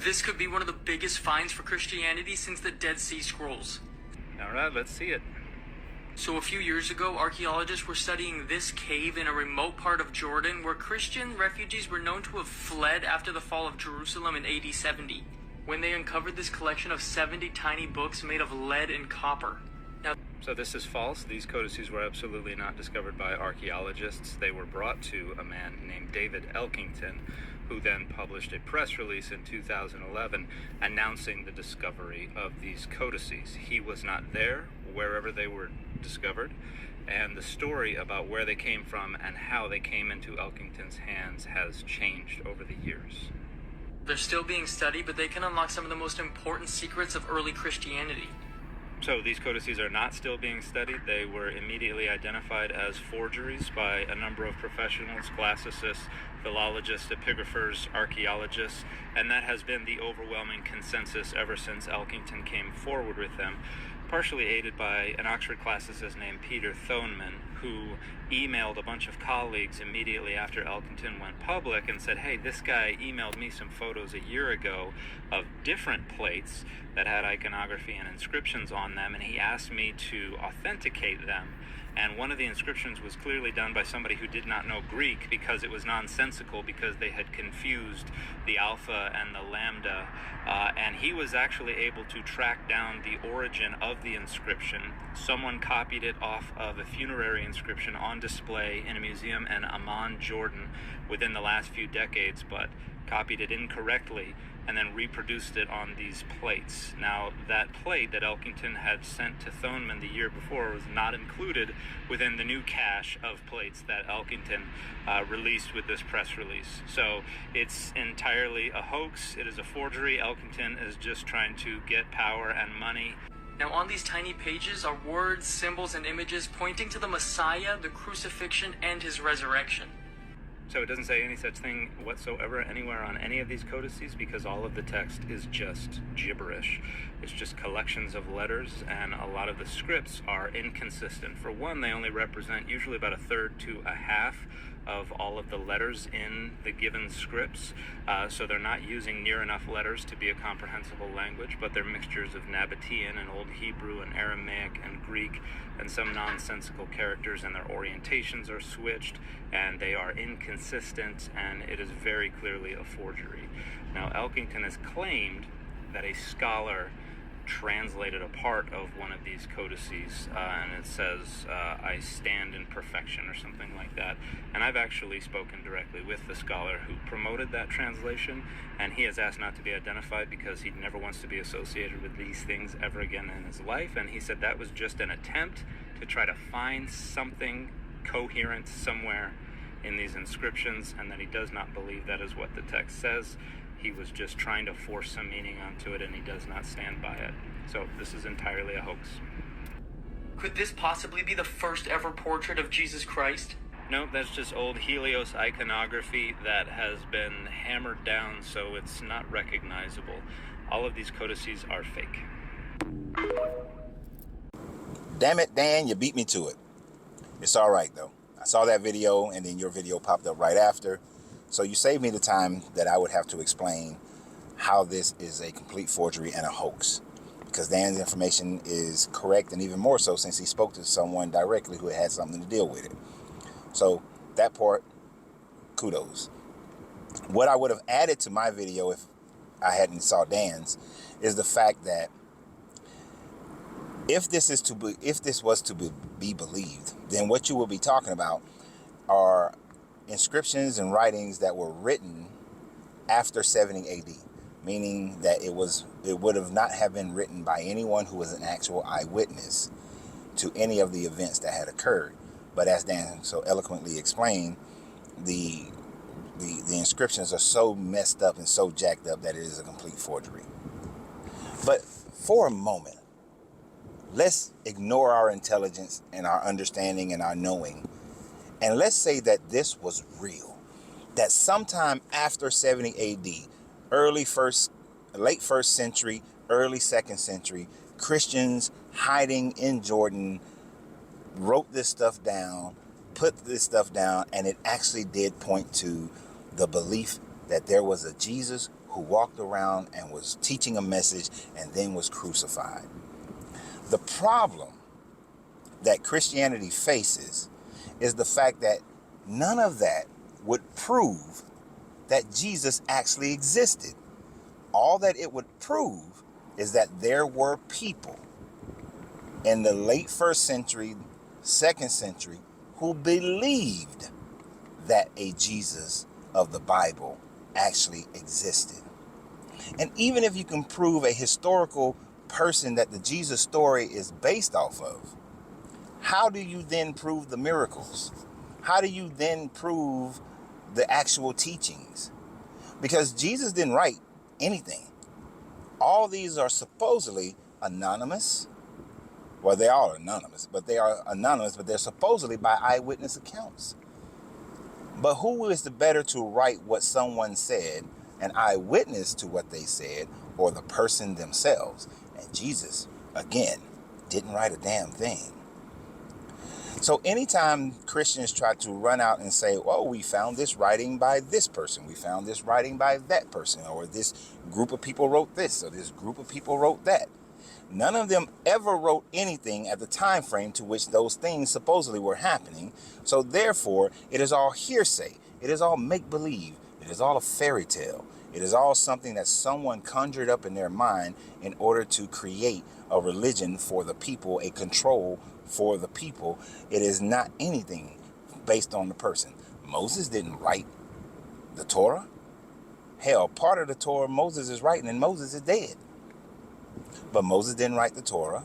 This could be one of the biggest finds for Christianity since the Dead Sea Scrolls. All right, let's see it. So a few years ago, archaeologists were studying this cave in a remote part of Jordan where Christian refugees were known to have fled after the fall of Jerusalem in AD 70, when they uncovered this collection of 70 tiny books made of lead and copper. So this is false. These codices were absolutely not discovered by archaeologists. They were brought to a man named David Elkington, who then published a press release in 2011 announcing the discovery of these codices. He was not there wherever they were discovered, and the story about where they came from and how they came into Elkington's hands has changed over the years. They're still being studied, but they can unlock some of the most important secrets of early Christianity. So these codices are not still being studied. They were immediately identified as forgeries by a number of professionals, classicists, philologists, epigraphers, archaeologists, and that has been the overwhelming consensus ever since Elkington came forward with them, partially aided by an Oxford classicist named Peter Thoneman, who emailed a bunch of colleagues immediately after Elkington went public and said, hey, this guy emailed me some photos a year ago of different plates that had iconography and inscriptions on them, and he asked me to authenticate them. And one of the inscriptions was clearly done by somebody who did not know Greek because it was nonsensical, because they had confused the alpha and the lambda. And he was actually able to track down the origin of the inscription. Someone copied it off of a funerary inscription on display in a museum in Amman, Jordan, within the last few decades, but copied it incorrectly and then reproduced it on these plates. Now, that plate that Elkington had sent to Thoneman the year before was not included within the new cache of plates that Elkington released with this press release. So it's entirely a hoax. It is a forgery. Elkington is just trying to get power and money. Now on these tiny pages are words, symbols, and images pointing to the Messiah, the crucifixion, and his resurrection. So it doesn't say any such thing whatsoever anywhere on any of these codices, because all of the text is just gibberish. It's just collections of letters, and a lot of the scripts are inconsistent. For one, they only represent usually about a third to a half of all of the letters in the given scripts, so they're not using near enough letters to be a comprehensible language, but they're mixtures of Nabatean and Old Hebrew and Aramaic and Greek and some nonsensical characters, and their orientations are switched, and they are inconsistent, and it is very clearly a forgery. Now, Elkington has claimed that a scholar translated a part of one of these codices, and it says, I stand in perfection, or something like that. And I've actually spoken directly with the scholar who promoted that translation, and he has asked not to be identified because he never wants to be associated with these things ever again in his life. And he said that was just an attempt to try to find something coherent somewhere in these inscriptions, and that he does not believe that is what the text says. He was just trying to force some meaning onto it, and he does not stand by it. So this is entirely a hoax. Could this possibly be the first ever portrait of Jesus Christ? No, that's just old Helios iconography that has been hammered down so it's not recognizable. All of these codices are fake. Damn it, Dan, you beat me to it. It's all right, though. I saw that video, and then your video popped up right after. So you saved me the time that I would have to explain how this is a complete forgery and a hoax. Because Dan's information is correct, and even more so since he spoke to someone directly who had something to deal with it. So that part, kudos. What I would have added to my video if I hadn't saw Dan's is the fact that if this was to be believed, then what you will be talking about are inscriptions and writings that were written after 70 AD, meaning that it would have not have been written by anyone who was an actual eyewitness to any of the events that had occurred. But as Dan so eloquently explained, the inscriptions are so messed up and so jacked up that it is a complete forgery. But for a moment, let's ignore our intelligence and our understanding and our knowing, and let's say that this was real, that sometime after 70 AD, late first century, early second century, Christians hiding in Jordan wrote this stuff down, put this stuff down, and it actually did point to the belief that there was a Jesus who walked around and was teaching a message and then was crucified. The problem that Christianity faces is the fact that none of that would prove that Jesus actually existed. All that it would prove is that there were people in the late 1st century, 2nd century, who believed that a Jesus of the Bible actually existed. And even if you can prove a historical person that the Jesus story is based off of, how do you then prove the miracles? How do you then prove the actual teachings? Because Jesus didn't write anything. All these are supposedly anonymous. Well, they are anonymous, but they're supposedly by eyewitness accounts. But who is the better to write what someone said, an eyewitness to what they said, or the person themselves? And Jesus, again, didn't write a damn thing. So anytime Christians try to run out and say, oh, we found this writing by this person, we found this writing by that person, or this group of people wrote this, or this group of people wrote that, none of them ever wrote anything at the time frame to which those things supposedly were happening. So therefore, it is all hearsay. It is all make-believe. It is all a fairy tale. It is all something that someone conjured up in their mind in order to create a religion for the people, a control for the people. It is not anything based on the person. Moses didn't write the Torah. Hell, part of the Torah Moses is writing, and Moses is dead. But Moses didn't write the Torah.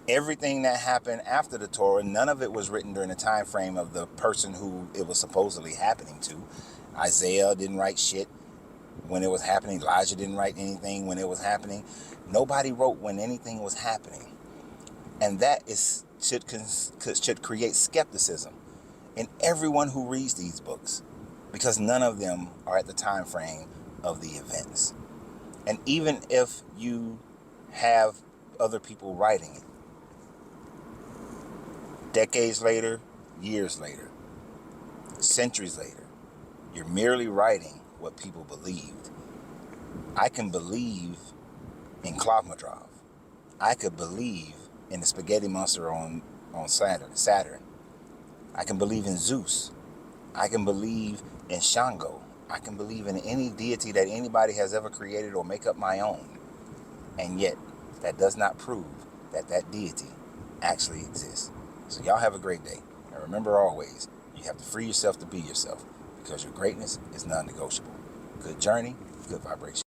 Everything that happened after the Torah, none of it was written during the time frame of the person who it was supposedly happening to. Isaiah didn't write shit when it was happening. Elijah didn't write anything when it was happening. Nobody wrote when anything was happening. And that should create skepticism in everyone who reads these books, because none of them are at the time frame of the events. And even if you have other people writing it, decades later, years later, centuries later, you're merely writing what people believed. I can believe in Klavmadrov. I could believe in the spaghetti monster on Saturn. I can believe in Zeus. I can believe in Shango. I can believe in any deity that anybody has ever created or make up my own. And yet, that does not prove that that deity actually exists. So y'all have a great day. And remember always, you have to free yourself to be yourself, because your greatness is non-negotiable. Good journey, good vibration.